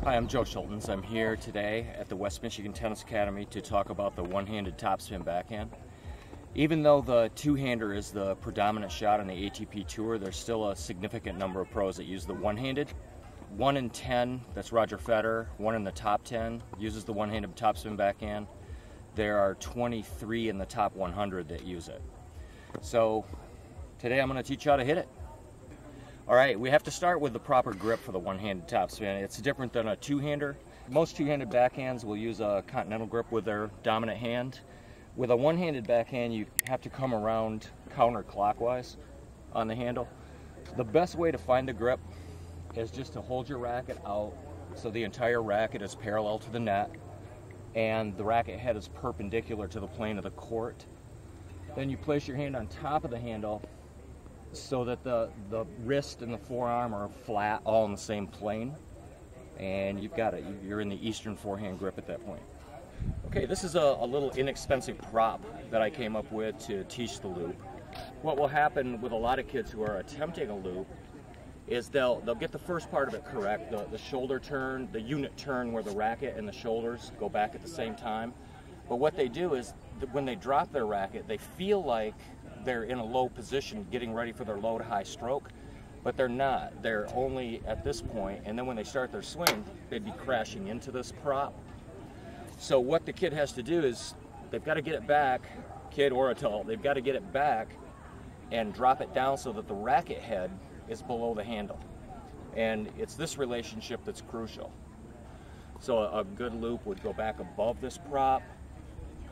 Hi, I'm Joe Schultens. I'm here today at the West Michigan Tennis Academy to talk about the one-handed topspin backhand. Even though the two-hander is the predominant shot on the ATP Tour, there's still a significant number of pros that use the one-handed. 1 in 10, that's Roger Federer, 1 in the top 10 uses the one-handed topspin backhand. There are 23 in the top 100 that use it. So today I'm going to teach you how to hit it. All right, we have to start with the proper grip for the one-handed topspin. It's different than a two-hander. Most two-handed backhands will use a continental grip with their dominant hand. With a one-handed backhand, you have to come around counterclockwise on the handle. The best way to find the grip is just to hold your racket out so the entire racket is parallel to the net and the racket head is perpendicular to the plane of the court. Then you place your hand on top of the handle so that the wrist and the forearm are flat, all in the same plane, and you've got it. You're in the Eastern forehand grip at that point. Okay, this is a little inexpensive prop that I came up with to teach the loop. What will happen with a lot of kids who are attempting a loop is they'll get the first part of it correct, the shoulder turn, the unit turn where the racket and the shoulders go back at the same time. But what they do is when they drop their racket, they feel like they're in a low position getting ready for their low to high stroke, but they're not. They're only at this point, and then when they start their swing, they'd be crashing into this prop. So what the kid has to do is they've got to get it back, kid or adult, they've got to get it back and drop it down so that the racket head is below the handle. And it's this relationship that's crucial. So a good loop would go back above this prop,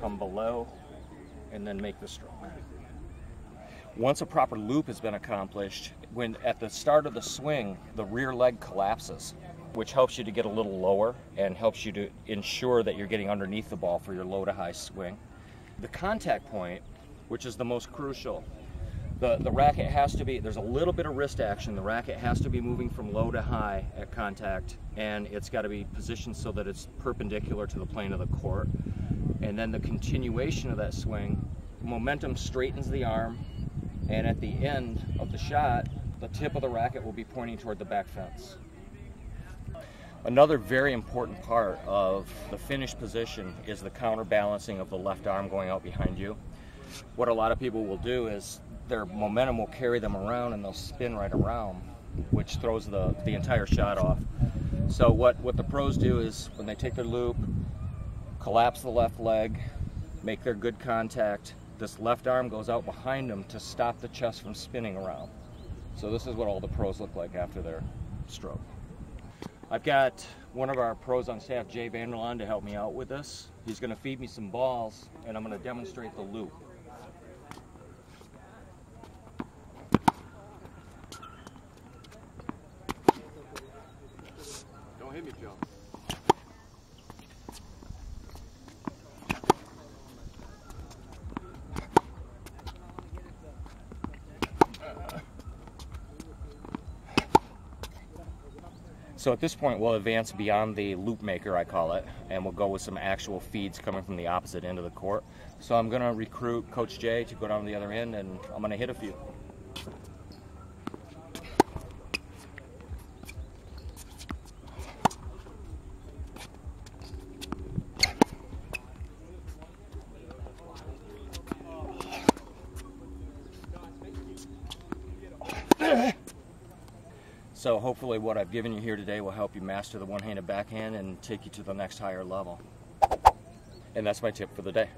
come below, and then make the stroke. Once a proper loop has been accomplished, when at the start of the swing, the rear leg collapses, which helps you to get a little lower and helps you to ensure that you're getting underneath the ball for your low to high swing. The contact point, which is the most crucial, the racket has to be, there's a little bit of wrist action, the racket has to be moving from low to high at contact, and it's got to be positioned so that it's perpendicular to the plane of the court. And then the continuation of that swing, momentum straightens the arm, and at the end of the shot, the tip of the racket will be pointing toward the back fence. Another very important part of the finish position is the counterbalancing of the left arm going out behind you. What a lot of people will do is their momentum will carry them around and they'll spin right around, which throws the entire shot off. So what the pros do is when they take their loop, collapse the left leg, make their good contact, this left arm goes out behind them to stop the chest from spinning around. So this is what all the pros look like after their stroke. I've got one of our pros on staff, Jay Vanderlaan, to help me out with this. He's going to feed me some balls, and I'm going to demonstrate the loop. Don't hit me, Joe. So at this point, we'll advance beyond the loop maker, I call it, and we'll go with some actual feeds coming from the opposite end of the court. So I'm going to recruit Coach Jay to go down to the other end, and I'm going to hit a few. So hopefully what I've given you here today will help you master the one-handed backhand and take you to the next higher level. And that's my tip for the day.